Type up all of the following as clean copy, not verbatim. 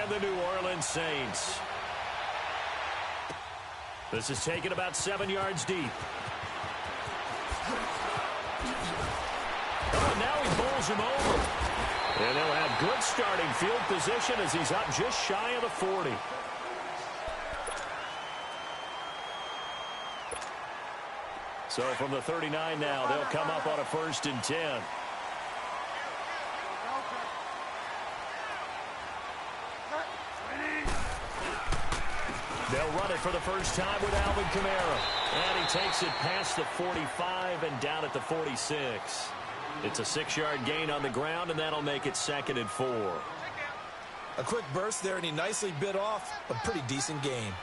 and the New Orleans Saints. This is taken about 7 yards deep. Oh, now he bowls him over. And they'll have good starting field position as he's up just shy of the 40. So from the 39 now, they'll come up on a 1st and 10. They'll run it for the first time with Alvin Kamara. And he takes it past the 45 and down at the 46. It's a 6-yard gain on the ground, and that'll make it 2nd and 4. A quick burst there, and he nicely bit off a pretty decent gain.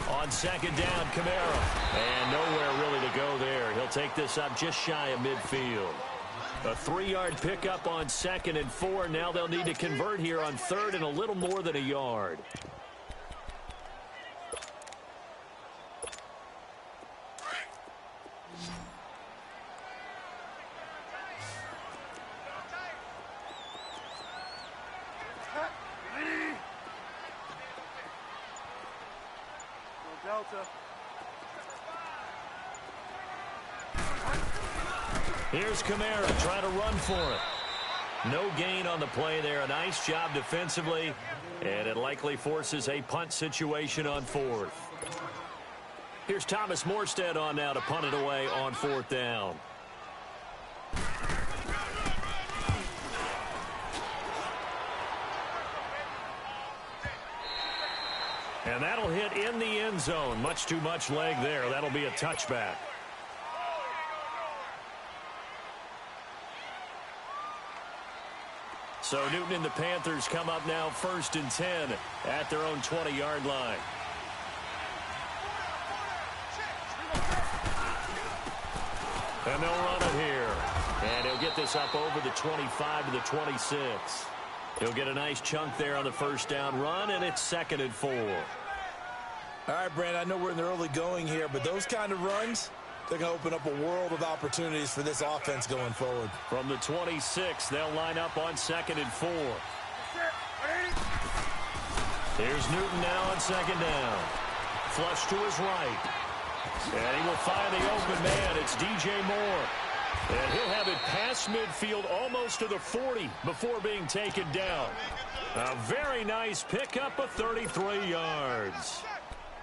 On 2nd down, Kamara. And nowhere really to go there. He'll take this up just shy of midfield. A 3-yard pickup on 2nd and 4. Now they'll need to convert here on 3rd and a little more than a yard. Here's Kamara trying to run for it. No gain on the play there. A nice job defensively. And it likely forces a punt situation on 4th. Here's Thomas Morstead on now to punt it away on 4th down. And that'll hit in the end zone. Much too much leg there. That'll be a touchback. So Newton and the Panthers come up now 1st and 10 at their own 20-yard line. And they'll run it here. And he'll get this up over the 25 to the 26. He'll get a nice chunk there on the 1st down run, and it's 2nd and 4. All right, Brandon, I know we're in the early going here, but those kind of runs, they're going to open up a world of opportunities for this offense going forward. From the 26, they'll line up on 2nd and 4. Here's Newton now on 2nd down. Flush to his right. And he will find the open man. It's DJ Moore. And he'll have it past midfield almost to the 40 before being taken down. A very nice pickup of 33 yards.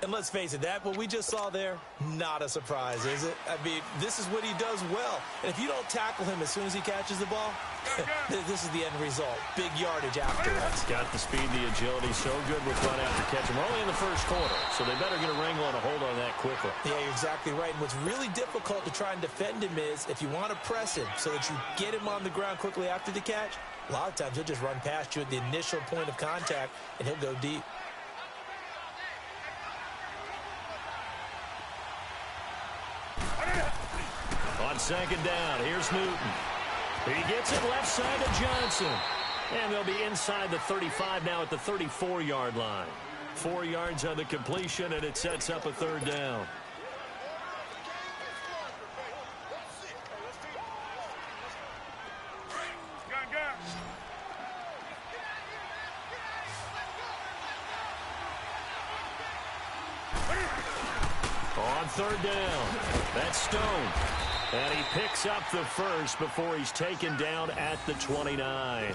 And let's face it, that what we just saw there, not a surprise, is it? I mean, this is what he does well. And if you don't tackle him as soon as he catches the ball, this is the end result. Big yardage afterwards. Got the speed, the agility, so good with run after catch. We're only in the 1st quarter, so they better get a wrangle and a hold on that quickly. Yeah, you're exactly right. And what's really difficult to try and defend him is if you want to press him so that you get him on the ground quickly after the catch, a lot of times he'll just run past you at the initial point of contact, and he'll go deep. On 2nd down, here's Newton. He gets it left side to Johnson. And they'll be inside the 35 now at the 34-yard line. 4 yards on the completion, and it sets up a 3rd down. On 3rd down, that's Stone. And he picks up the 1st before he's taken down at the 29.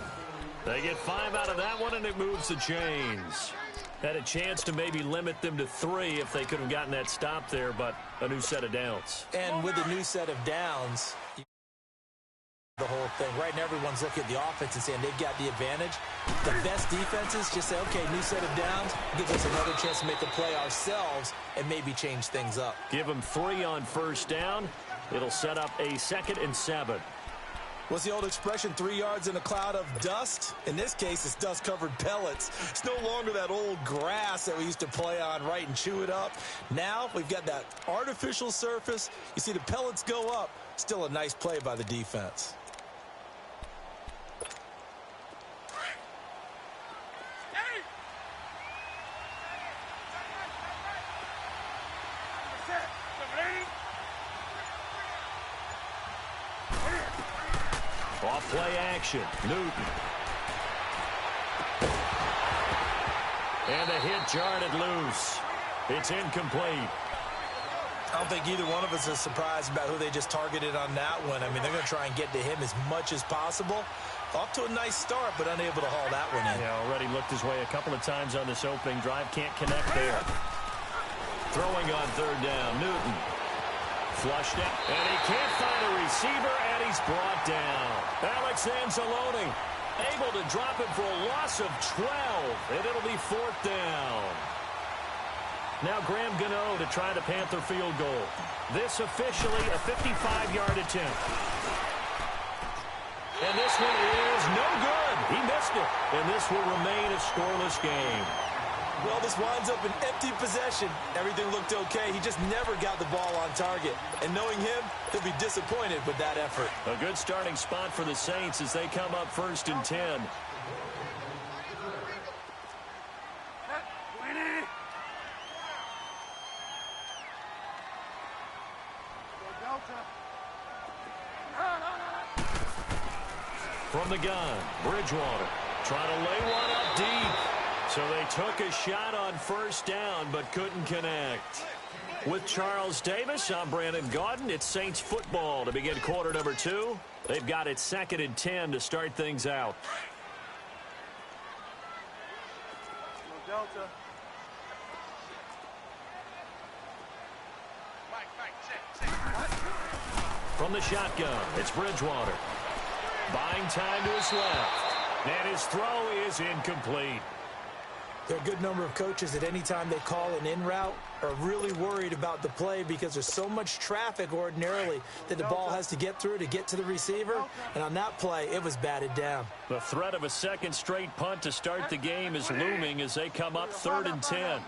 They get 5 out of that one, and it moves the chains. Had a chance to maybe limit them to 3 if they could have gotten that stop there, but a new set of downs. And with a new set of downs, the whole thing. Right now, everyone's looking at the offense and saying they've got the advantage. The best defenses just say, okay, new set of downs, gives us another chance to make a play ourselves and maybe change things up. Give them 3 on 1st down. It'll set up a 2nd and 7. What's the old expression, 3 yards in a cloud of dust? In this case, it's dust-covered pellets. It's no longer that old grass that we used to play on, right, and chew it up. Now we've got that artificial surface. You see the pellets go up. Still a nice play by the defense. Off play action. Newton. And the hit jarred it loose. It's incomplete. I don't think either one of us is surprised about who they just targeted on that one. I mean, they're going to try and get to him as much as possible. Off to a nice start, but unable to haul that one in. Yeah, already looked his way a couple of times on this opening drive. Can't connect there. Throwing on third down. Newton. Flushed out. And he can't find a receiver, and he's brought down. Alex Anzalone able to drop it for a loss of 12, and it'll be fourth down. Now Graham Gano to try the Panther field goal. This officially a 55-yard attempt. And this one is no good. He missed it. And this will remain a scoreless game. Well, this winds up an empty possession. Everything looked okay. He just never got the ball on target. And knowing him, he'll be disappointed with that effort. A good starting spot for the Saints as they come up 1st and 10. From the gun, Bridgewater trying to lay one up deep. So they took a shot on first down but couldn't connect. With Charles Davis, I'm Brandon Gaudin. It's Saints football to begin quarter number 2. They've got it 2nd and 10 to start things out. Delta. From the shotgun, it's Bridgewater. Buying time to his left. And his throw is incomplete. There are a good number of coaches that any time they call an in route are really worried about the play because there's so much traffic ordinarily that the ball has to get through to get to the receiver. And on that play, it was batted down. The threat of a second straight punt to start the game is looming as they come up 3rd and 10.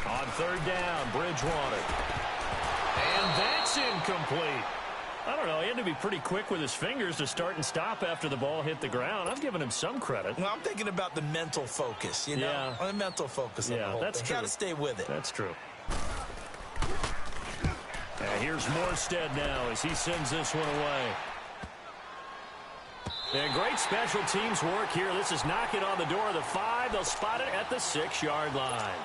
On third down, Bridgewater. And that's incomplete. I don't know. He had to be pretty quick with his fingers to start and stop after the ball hit the ground. I'm giving him some credit. Well, I'm thinking about the mental focus, you know? Yeah. The mental focus on the whole that's thing. true. Got to stay with it. That's true. And here's Morstead now as he sends this one away. And great special teams work here. This is knocking on the door of the 5. They'll spot it at the 6-yard line.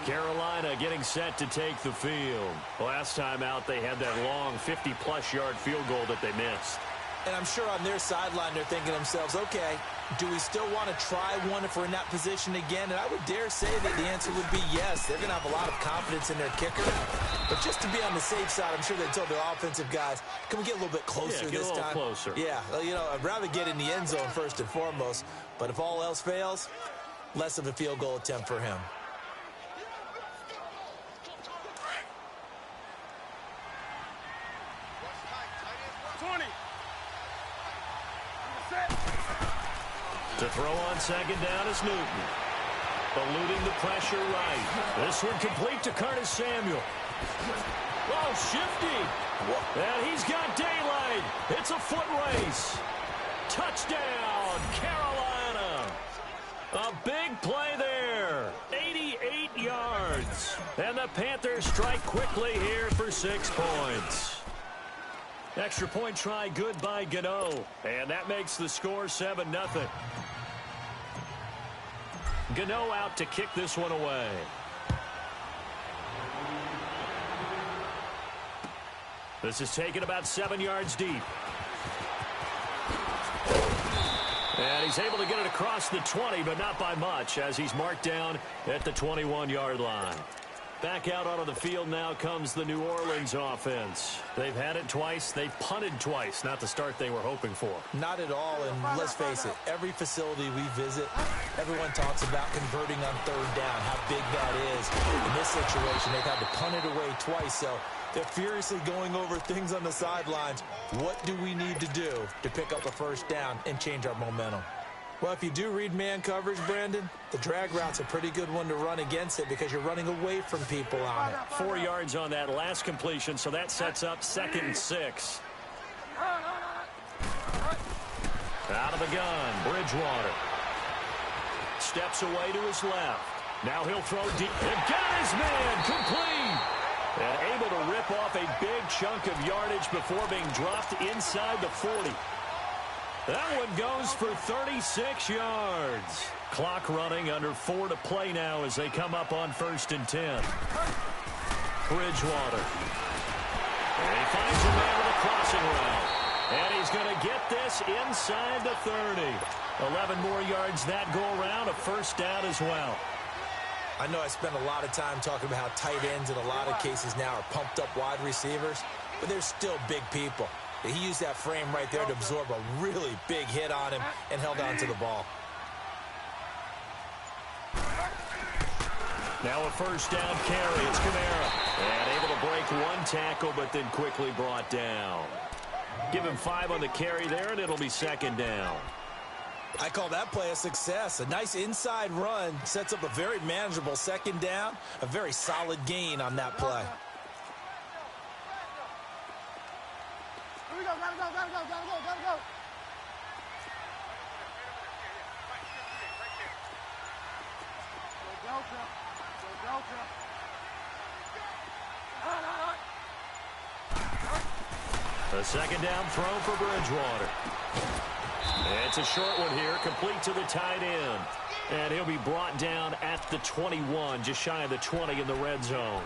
Carolina getting set to take the field. Last time out, they had that long 50-plus yard field goal that they missed. And I'm sure on their sideline, they're thinking to themselves, okay, do we still want to try one if we're in that position again? And I would dare say that the answer would be yes. They're going to have a lot of confidence in their kicker. But just to be on the safe side, I'm sure they told their offensive guys, can we get a little bit closer this time? Get a little closer. Yeah, you know, I'd rather get in the end zone first and foremost. But if all else fails, less of a field goal attempt for him. To throw on second down is Newton. Eluding the pressure right. This one complete to Curtis Samuel. Oh, shifty. And he's got daylight. It's a foot race. Touchdown, Carolina. A big play there. 88 yards. And the Panthers strike quickly here for 6 points. Extra point try good by Gano. And that makes the score 7-0. Gano out to kick this one away. This is taken about 7 yards deep. And he's able to get it across the 20, but not by much, as he's marked down at the 21-yard line. Back out onto the field now comes the New Orleans offense. They've had it twice. They've punted twice. Not the start they were hoping for. Not at all, and let's face it, every facility we visit, everyone talks about converting on third down, how big that is. In this situation, they've had to punt it away twice, so they're furiously going over things on the sidelines. What do we need to do to pick up a first down and change our momentum? Well, if you do read man coverage, Brandon, the drag route's a pretty good one to run against it because you're running away from people on it. 4 yards on that last completion, so that sets up 2nd and 6. Out of the gun, Bridgewater. Steps away to his left. Now he'll throw deep. And got his man complete. And able to rip off a big chunk of yardage before being dropped inside the 40. That one goes for 36 yards. Clock running, under 4 to play now as they come up on 1st and 10. Bridgewater. And he finds a man with a crossing route. And he's going to get this inside the 30. 11 more yards that go around, a first down as well. I know I spend a lot of time talking about how tight ends in a lot of cases now are pumped up wide receivers, but they're still big people. He used that frame right there to absorb a really big hit on him and held on to the ball. Now a first down carry. It's Kamara. And able to break one tackle, but then quickly brought down. Give him 5 on the carry there, and it'll be 2nd down. I call that play a success. A nice inside run sets up a very manageable 2nd down. A very solid gain on that play. Here we go, gotta go. A 2nd down throw for Bridgewater. It's a short one here, complete to the tight end. And he'll be brought down at the 21, just shy of the 20 in the red zone.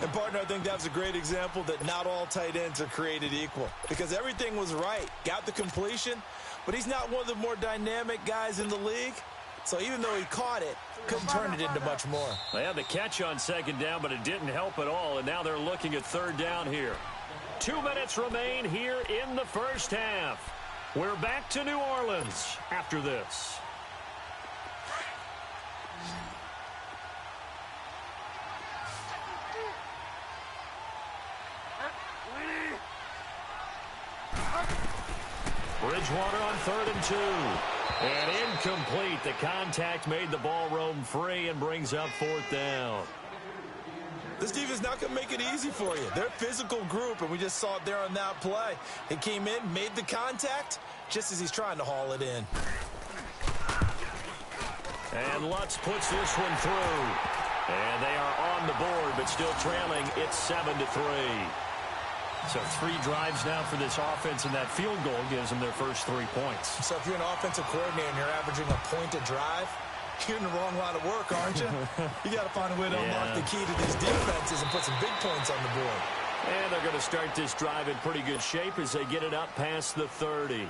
And, partner, I think that was a great example that not all tight ends are created equal. Because everything was right. Got the completion, but he's not one of the more dynamic guys in the league. So even though he caught it, couldn't turn it into much more. They had the catch on 2nd down, but it didn't help at all. And now they're looking at 3rd down here. 2 minutes remain here in the first half. We're back to New Orleans after this. Bridgewater on 3rd and 2. And incomplete. The contact made the ball roam free and brings up 4th down. This defense not going to make it easy for you. They're a physical group, and we just saw it there on that play. He came in, made the contact, just as he's trying to haul it in. And Lutz puts this one through. And they are on the board, but still trailing. It's 7-3. So 3 drives now for this offense, and that field goal gives them their first 3 points. So if you're an offensive coordinator and you're averaging a point a drive, you're in the wrong line of work, aren't you? You got to find a way to unlock the key to these defenses and put some big points on the board. And they're going to start this drive in pretty good shape as they get it up past the 30.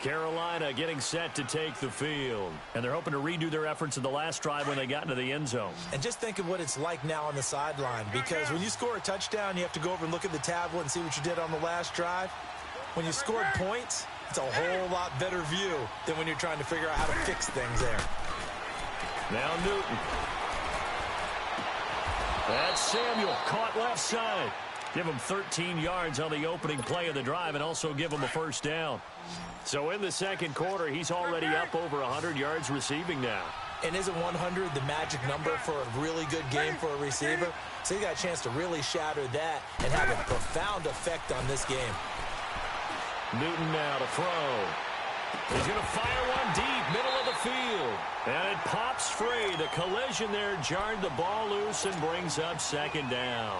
Carolina getting set to take the field. And they're hoping to redo their efforts in the last drive when they got into the end zone. And just think of what it's like now on the sideline, because when you score a touchdown, you have to go over and look at the tablet and see what you did on the last drive. When you scored points, it's a whole lot better view than when you're trying to figure out how to fix things there. Now Newton. That's Samuel, caught left side. Give him 13 yards on the opening play of the drive and also give him a first down. So in the second quarter, he's already up over 100 yards receiving now. And isn't 100 the magic number for a really good game for a receiver? So he got a chance to really shatter that and have a profound effect on this game. Newton now to throw. He's going to fire one deep, middle of the field. And it pops free. The collision there jarred the ball loose and brings up 2nd down.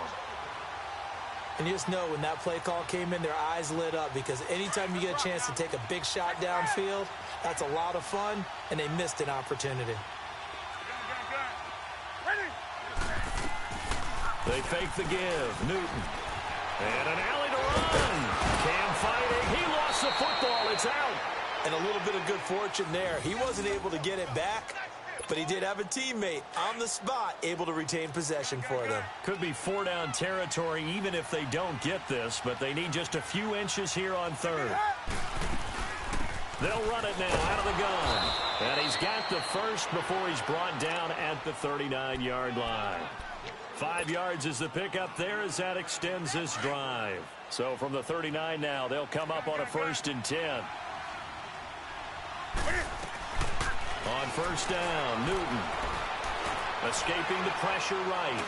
And you just know when that play call came in, their eyes lit up, because anytime you get a chance to take a big shot downfield, that's a lot of fun, and they missed an opportunity. They fake the give. Newton. And an alley to run. Cam fighting. He lost the football. It's out. And a little bit of good fortune there. He wasn't able to get it back, but he did have a teammate on the spot able to retain possession for them. Could be 4-down territory even if they don't get this, but they need just a few inches here on 3rd. They'll run it now out of the gun. And he's got the first before he's brought down at the 39-yard line. 5 yards is the pickup there as that extends this drive. So from the 39 now, they'll come up on a 1st and 10. On 1st down, Newton. Escaping the pressure right.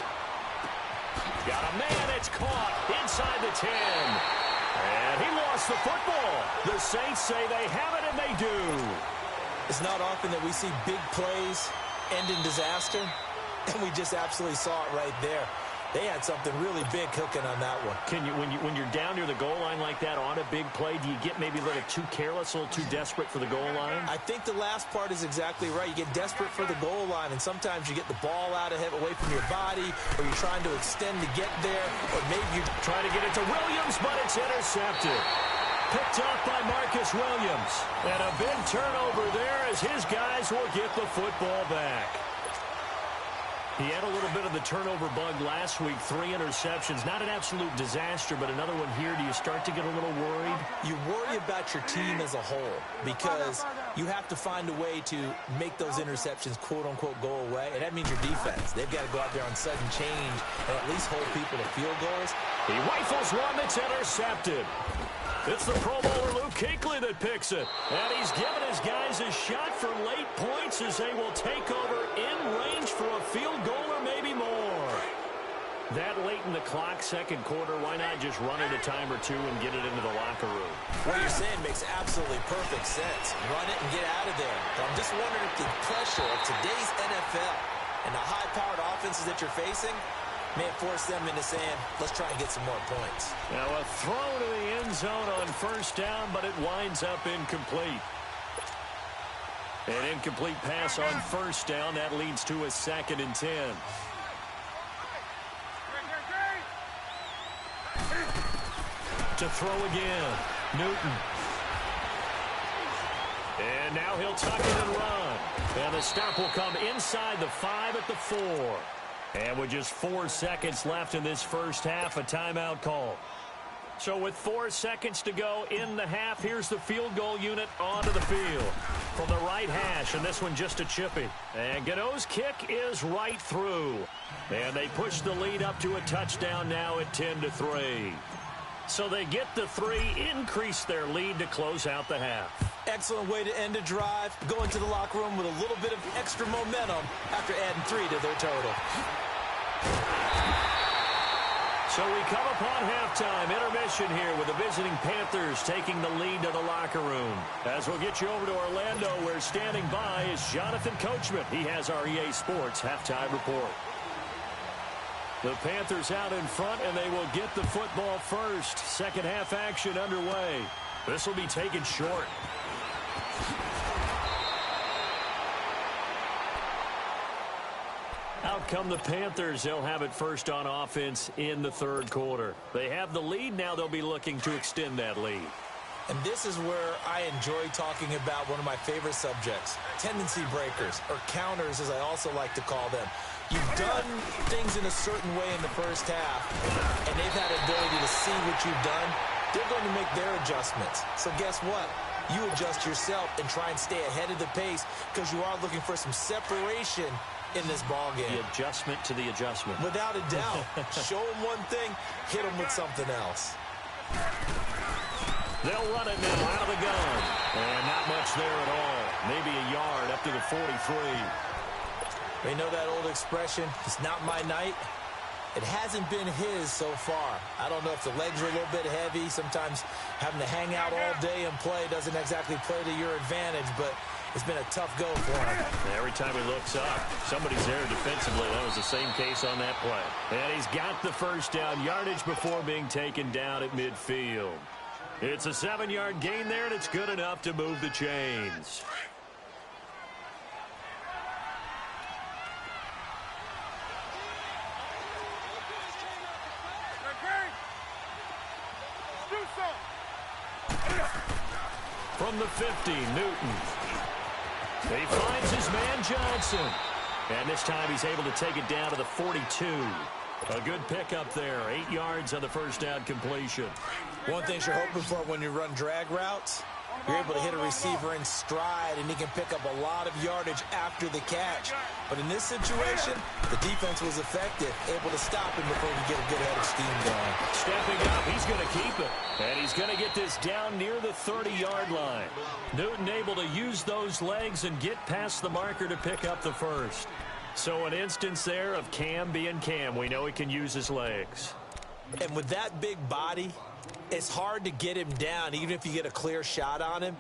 Got a man, it's caught inside the 10. And he lost the football. The Saints say they have it, and they do. It's not often that we see big plays end in disaster, and we just absolutely saw it right there. They had something really big cooking on that one. Can you, when you're down near the goal line like that on a big play, do you get maybe a little too careless, a little too desperate for the goal line? I think the last part is exactly right. You get desperate for the goal line, and sometimes you get the ball out ahead, away from your body, or you're trying to extend to get there, or maybe you're trying to get it to Williams, but it's intercepted. Picked off by Marcus Williams. And a big turnover there as his guys will get the football back. He had a little bit of the turnover bug last week, 3 interceptions. Not an absolute disaster, but another one here. Do you start to get a little worried? You worry about your team as a whole because you have to find a way to make those interceptions, quote-unquote, go away. And that means your defense. They've got to go out there on sudden change and at least hold people to field goals. He rifles one that's intercepted. It's the Pro Bowler Luke Kuechly that picks it. And he's given his guys a shot for late points as they will take over in range for a field goal or maybe more. That late in the clock, second quarter, why not just run it a time or two and get it into the locker room? What you're saying makes absolutely perfect sense. Run it and get out of there. But I'm just wondering if the pressure of today's NFL and the high-powered offenses that you're facing may force them into saying, let's try and get some more points. Now a throw to the end zone on first down, but it winds up incomplete. An incomplete pass on first down. That leads to a 2nd and 10. To throw again. Newton. And now he'll tuck it and run. And the stop will come inside the 5 at the 4. And with just 4 seconds left in this first half, a timeout call. So with 4 seconds to go in the half, here's the field goal unit onto the field. From the right hash, and this one just a chippy. And Gano's kick is right through. And they push the lead up to a touchdown now at 10-3. So they get the 3, increase their lead to close out the half. Excellent way to end a drive. Go into the locker room with a little bit of extra momentum after adding 3 to their total. So we come upon halftime. Intermission here with the visiting Panthers taking the lead to the locker room. As we'll get you over to Orlando, where standing by is Jonathan Coachman. He has our EA Sports halftime report. The Panthers out in front, and they will get the football first. Second half action underway. This will be taken short. Out come the Panthers. They'll have it first on offense in the third quarter. They have the lead. Now they'll be looking to extend that lead. And this is where I enjoy talking about one of my favorite subjects, tendency breakers, or counters as I also like to call them. You've done things in a certain way in the first half, and they've had the ability to see what you've done. They're going to make their adjustments. So guess what? You adjust yourself and try and stay ahead of the pace because you are looking for some separation in this ball game. The adjustment to the adjustment. Without a doubt. Show them one thing, hit them with something else. They'll run it now out of the gun. And not much there at all. Maybe a yard up to the 43. You know that old expression, it's not my night? It hasn't been his so far. I don't know if the legs are a little bit heavy. Sometimes having to hang out all day and play doesn't exactly play to your advantage, but it's been a tough go for him. Every time he looks up, somebody's there defensively. That was the same case on that play. And he's got the first down yardage before being taken down at midfield. It's a 7-yard gain there, and it's good enough to move the chains. From the 50, Newton. He finds his man Johnson. And this time he's able to take it down to the 42. A good pickup there. 8 yards on the first down completion. One thing you're hoping for when you run drag routes, you're able to hit a receiver in stride, and he can pick up a lot of yardage after the catch. But in this situation, the defense was effective, able to stop him before he could get a good head of steam going. Stepping up, he's going to keep it. And he's going to get this down near the 30-yard line. Newton able to use those legs and get past the marker to pick up the first. So an instance there of Cam being Cam. We know he can use his legs. And with that big body, it's hard to get him down, even if you get a clear shot on him.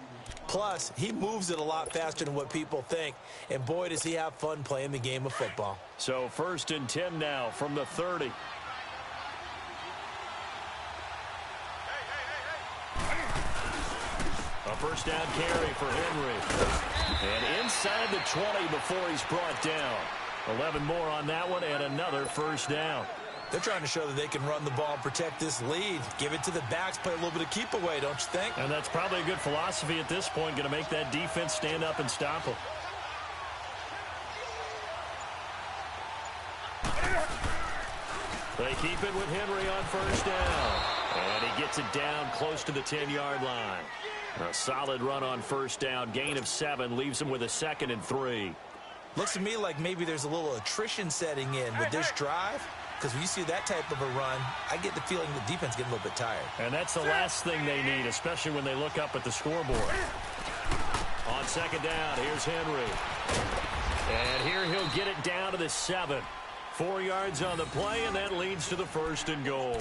Plus, he moves it a lot faster than what people think. And boy, does he have fun playing the game of football. So 1st and 10 now from the 30. first down carry for Henry. And inside the 20 before he's brought down. 11 more on that one and another first down. They're trying to show that they can run the ball and protect this lead. Give it to the backs, play a little bit of keep away, don't you think? And that's probably a good philosophy at this point, going to make that defense stand up and stop them. They keep it with Henry on first down. And he gets it down close to the 10-yard line. A solid run on first down. Gain of 7 leaves him with a 2nd and 3. Looks to me like maybe there's a little attrition setting in with this drive. Because when you see that type of a run, I get the feeling the defense getting a little bit tired. And that's the last thing they need, especially when they look up at the scoreboard. On second down, here's Henry. And here he'll get it down to the 7. 4 yards on the play, and that leads to the 1st and goal.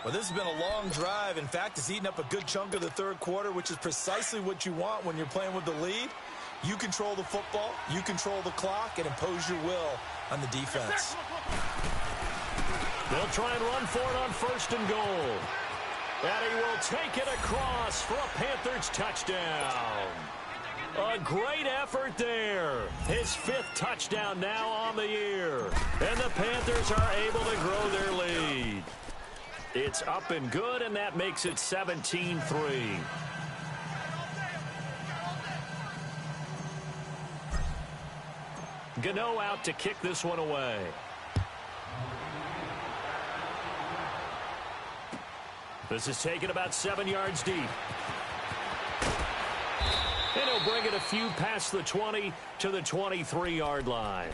Well, this has been a long drive. In fact, it's eaten up a good chunk of the third quarter, which is precisely what you want when you're playing with the lead. You control the football, you control the clock, and impose your will on the defense. They'll try and run for it on 1st and goal. And he will take it across for a Panthers touchdown. A great effort there. His 5th touchdown now on the year. And the Panthers are able to grow their lead. It's up and good, and that makes it 17-3. Gano out to kick this one away. This is taken about 7 yards deep. And he'll bring it a few past the 20 to the 23-yard line.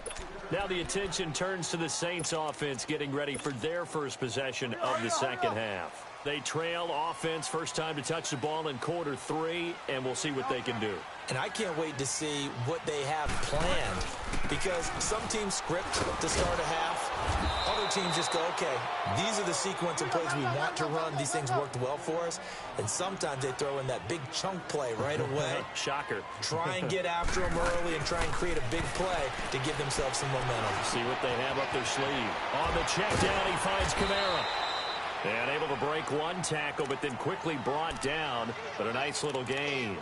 Now the attention turns to the Saints offense getting ready for their first possession of the second half. They trail offense first time to touch the ball in quarter 3, and we'll see what they can do. And I can't wait to see what they have planned, because some teams script to start a half. Other teams just go, okay, these are the sequence of plays we want to run. These things worked well for us. And sometimes they throw in that big chunk play right away. Shocker. Try and get after them early and try and create a big play to give themselves some momentum. See what they have up their sleeve. On the check down, he finds Kamara. And able to break one tackle, but then quickly brought down. But a nice little gain.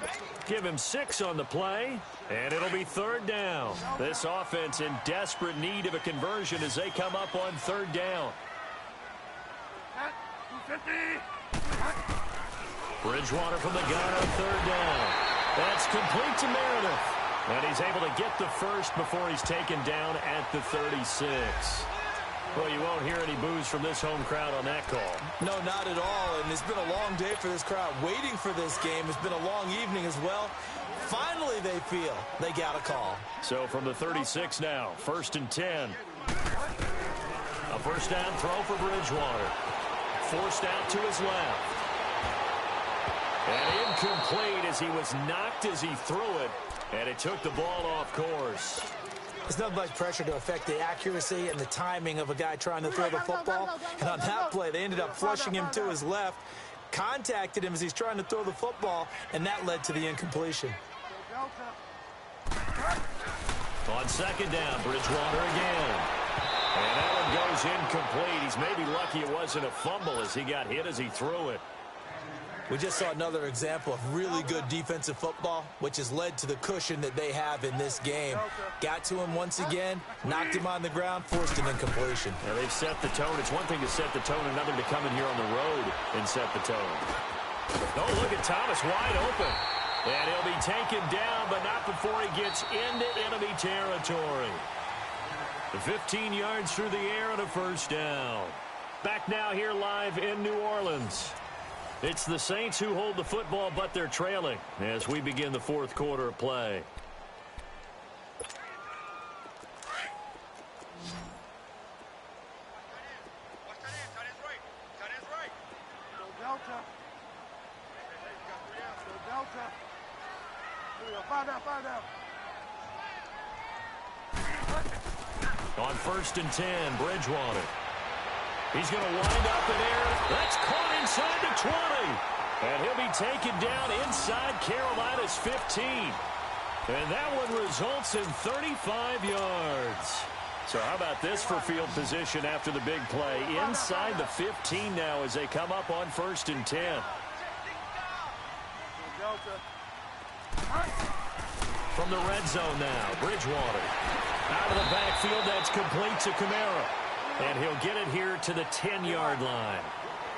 Give him 6 on the play, and it'll be 3rd down. This offense in desperate need of a conversion as they come up on 3rd down. Bridgewater from the gun on 3rd down. That's complete to Meredith. And he's able to get the first before he's taken down at the 36. Well, you won't hear any boos from this home crowd on that call. No, not at all. And it's been a long day for this crowd waiting for this game. It's been a long evening as well. Finally, they feel they got a call. So from the 36 now, 1st and 10. A first down throw for Bridgewater. Forced out to his left. And incomplete as he was knocked as he threw it. And it took the ball off course. There's not much pressure to affect the accuracy and the timing of a guy trying to throw the football. And on that play, they ended up flushing him to his left, contacted him as he's trying to throw the football, and that led to the incompletion. On 2nd down, Bridgewater again. And that one goes incomplete. He's maybe lucky it wasn't a fumble as he got hit as he threw it. We just saw another example of really good defensive football, which has led to the cushion that they have in this game. Got to him once again, knocked him on the ground, forced an incompletion. Now they've set the tone. It's one thing to set the tone, another to come in here on the road and set the tone. Oh, look at Thomas wide open. And he'll be taken down, but not before he gets into enemy territory. 15 yards through the air and a first down. Back now here live in New Orleans. It's the Saints who hold the football, but they're trailing as we begin the 4th quarter of play. On 1st and 10, Bridgewater. He's going to wind up in air. That's caught inside the 20. And he'll be taken down inside Carolina's 15. And that one results in 35 yards. So how about this for field position after the big play? Inside the 15 now as they come up on 1st and 10. From the red zone now, Bridgewater. Out of the backfield, that's complete to Kamara. And he'll get it here to the 10-yard line.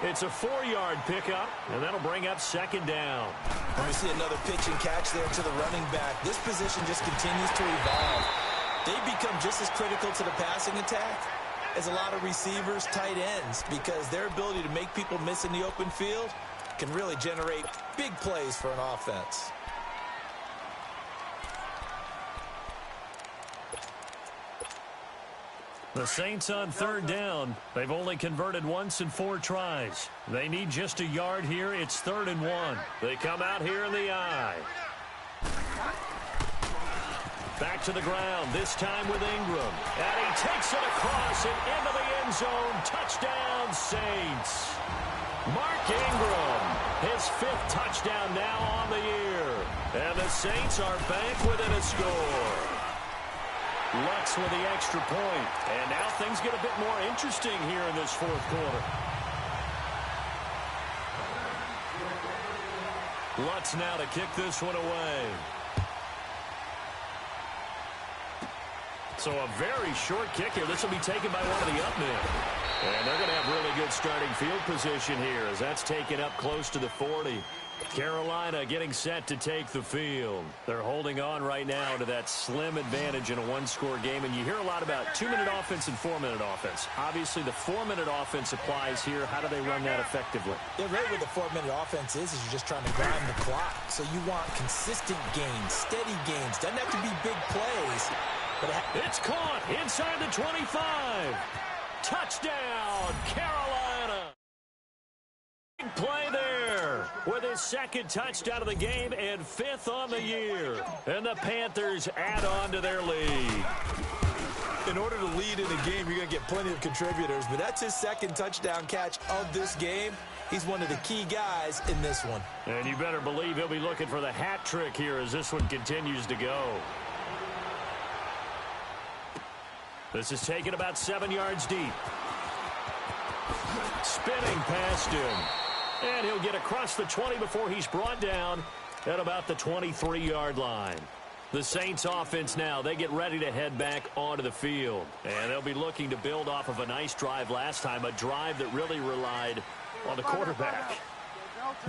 It's a 4-yard pickup, and that'll bring up second down. And we see another pitch and catch there to the running back. This position just continues to evolve. They become just as critical to the passing attack as a lot of receivers, tight ends, because their ability to make people miss in the open field can really generate big plays for an offense. The Saints on third down. They've only converted once in 4 tries. They need just a yard here. It's 3rd and 1. They come out here in the I. Back to the ground, this time with Ingram. And he takes it across and into the end zone. Touchdown, Saints. Mark Ingram, his 5th touchdown now on the year. And the Saints are back within a score. Lutz with the extra point. And now things get a bit more interesting here in this 4th quarter. Lutz now to kick this one away. So a very short kick here. This will be taken by one of the up men. And they're going to have really good starting field position here as that's taken up close to the 40. Carolina getting set to take the field. They're holding on right now to that slim advantage in a 1-score game. And you hear a lot about 2-minute offense and 4-minute offense. Obviously, the 4-minute offense applies here. How do they run that effectively? Yeah, really what the 4-minute offense is you're just trying to grind the clock. So you want consistent gains, steady gains. Doesn't have to be big plays. But it's caught inside the 25. Touchdown, Carolina. Big play there with his 2nd touchdown of the game and 5th on the year. And the Panthers add on to their lead. In order to lead in a game, you're going to get plenty of contributors. But that's his 2nd touchdown catch of this game. He's one of the key guys in this one. And you better believe he'll be looking for the hat trick here as this one continues to go. This is taken about 7 yards deep. Spinning past him. And he'll get across the 20 before he's brought down at about the 23-yard line. The Saints offense now, they get ready to head back onto the field. And they'll be looking to build off of a nice drive last time, a drive that really relied on the quarterback.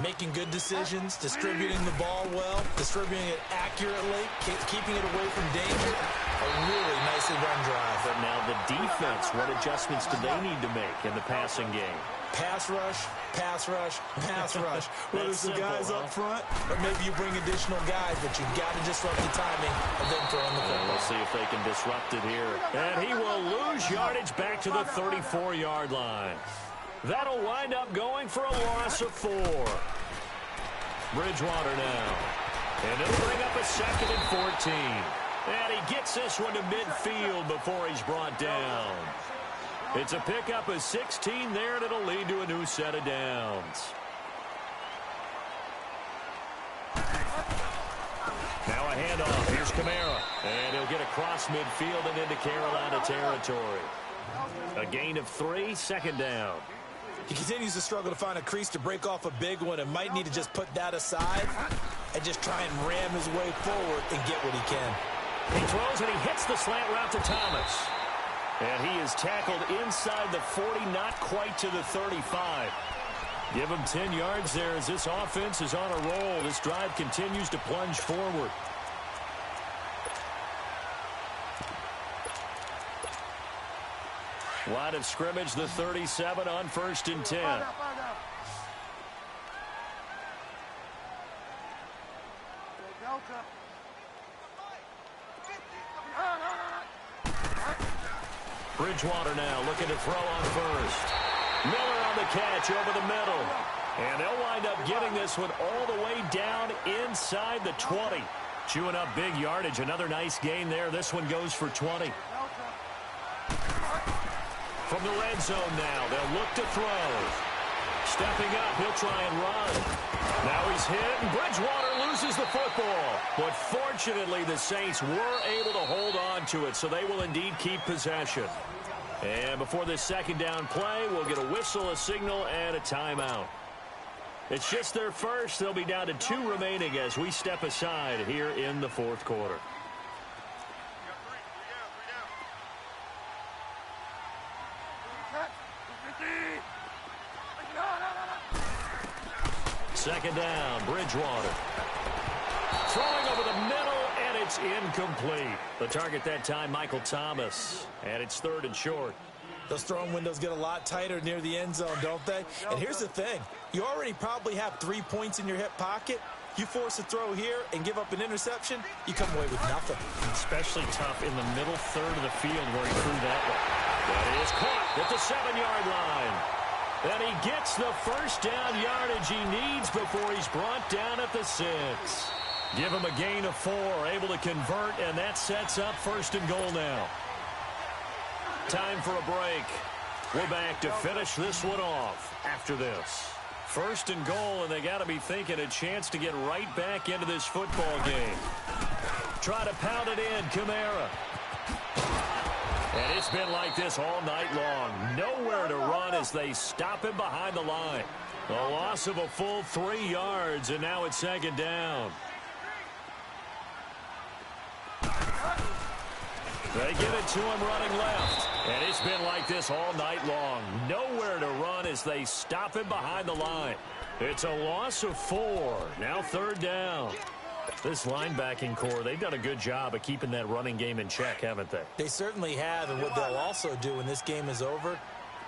Making good decisions, distributing the ball well, distributing it accurately, keeping it away from danger. A really nicely run drive. But now the defense, what adjustments do they need to make in the passing game? Pass rush, pass rush, pass rush. Whether it's the guys up front or maybe you bring additional guys, but you've got to disrupt the timing of them throwing the football. We'll see if they can disrupt it here. And he will lose yardage back to the 34-yard line. That'll wind up going for a loss of 4. Bridgewater now. And it'll bring up a 2nd and 14. And he gets this one to midfield before he's brought down. It's a pickup of 16 there, and it'll lead to a new set of downs. Now a handoff. Here's Kamara. And he'll get across midfield and into Carolina territory. A gain of 3, 2nd down. He continues to struggle to find a crease to break off a big one and might need to just put that aside and just try and ram his way forward and get what he can. He throws and he hits the slant route to Thomas. And he is tackled inside the 40, not quite to the 35. Give him 10 yards there as this offense is on a roll. This drive continues to plunge forward. Line of scrimmage, the 37 on 1st and 10. Bridgewater now looking to throw on 1st. Miller on the catch over the middle. And they'll wind up getting this one all the way down inside the 20. Chewing up big yardage. Another nice gain there. This one goes for 20. From the red zone now, they'll look to throw. Stepping up, he'll try and run. Now he's hit, and Bridgewater loses the football. But fortunately, the Saints were able to hold on to it, so they will indeed keep possession. And before this 2nd down play, we'll get a whistle, a signal, and a timeout. It's just their first. They'll be down to 2 remaining as we step aside here in the fourth quarter. Second down, Bridgewater. Throwing over the middle, and it's incomplete. The target that time, Michael Thomas. And it's 3rd and short. Those throwing windows get a lot tighter near the end zone, don't they? And here's the thing. You already probably have 3 points in your hip pocket. You force a throw here and give up an interception, you come away with nothing. Especially tough in the middle third of the field where he threw that one. That is caught at the 7-yard line. And he gets the first down yardage he needs before he's brought down at the 6. Give him a gain of 4, able to convert, and that sets up 1st and goal now. Time for a break. We're back to finish this one off after this. 1st and goal, and they got to be thinking a chance to get right back into this football game. Try to pound it in, Kamara. And it's been like this all night long. Nowhere to run as they stop him behind the line. A loss of a full 3 yards, and now it's 2nd down. They give it to him running left. And it's been like this all night long. Nowhere to run as they stop him behind the line. It's a loss of 4. Now 3rd down. This linebacking core, they've done a good job of keeping that running game in check, haven't they? They certainly have, and what they'll also do when this game is over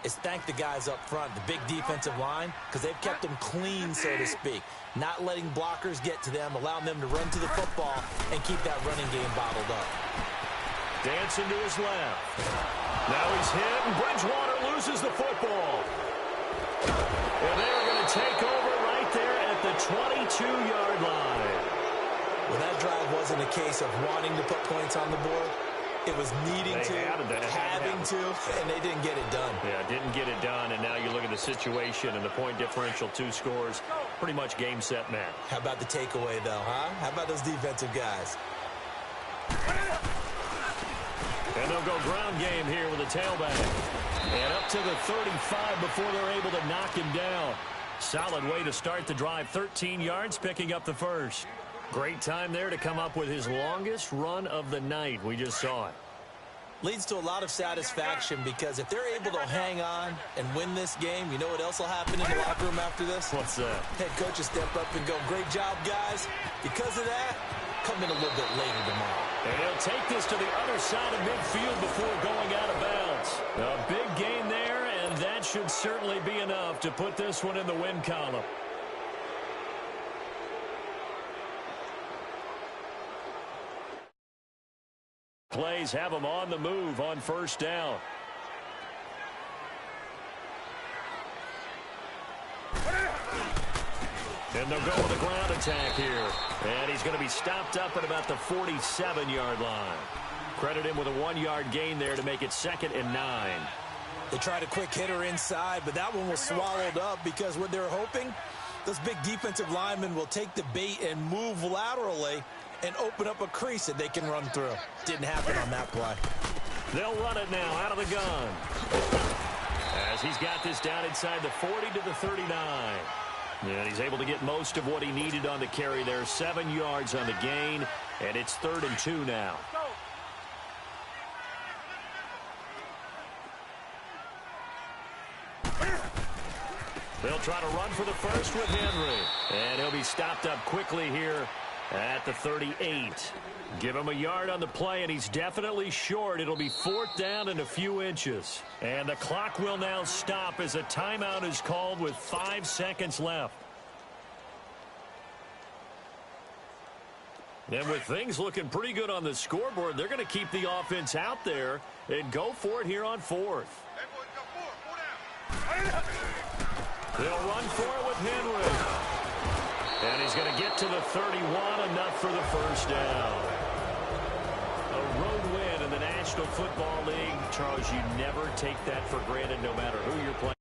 is thank the guys up front, the big defensive line, because they've kept them clean, so to speak. Not letting blockers get to them, allowing them to run to the football and keep that running game bottled up. Dancing to his left. Now he's hit, and Bridgewater loses the football. And they're going to take over right there at the 22-yard line. Well, that drive wasn't a case of wanting to put points on the board. It was needing to, having to, and they didn't get it done. Yeah, didn't get it done, and now you look at the situation and the point differential, 2 scores, pretty much game, set, match. How about the takeaway, though, huh? How about those defensive guys? And they'll go ground game here with a tailback. And up to the 35 before they're able to knock him down. Solid way to start the drive. 13 yards, picking up the first. Great time there to come up with his longest run of the night. We just saw it. Leads to a lot of satisfaction because if they're able to hang on and win this game, you know what else will happen in the locker room after this? What's that? Head coach will step up and go, great job, guys. Because of that, come in a little bit later tomorrow. And he'll take this to the other side of midfield before going out of bounds. A big gain there, and that should certainly be enough to put this one in the win column. Plays have him on the move on 1st down. And they'll go with a ground attack here. And he's going to be stopped up at about the 47-yard line. Credit him with a 1-yard gain there to make it 2nd and 9. They tried a quick hitter inside, but that one was swallowed up because what they're hoping, those big defensive linemen will take the bait and move laterally and open up a crease that they can run through. Didn't happen on that play. They'll run it now out of the gun. As he's got this down inside the 40 to the 39. And he's able to get most of what he needed on the carry there. 7 yards on the gain, and it's 3rd and 2 now. They'll try to run for the first with Henry. And he'll be stopped up quickly here at the 38. Give him a yard on the play, and he's definitely short. It'll be 4th down and a few inches. And the clock will now stop as a timeout is called with 5 seconds left. And with things looking pretty good on the scoreboard, they're going to keep the offense out there and go for it here on 4th. They'll run for it with Henry. And he's going to get to the 31, enough for the first down. A road win in the National Football League. Charles, you never take that for granted no matter who you're playing.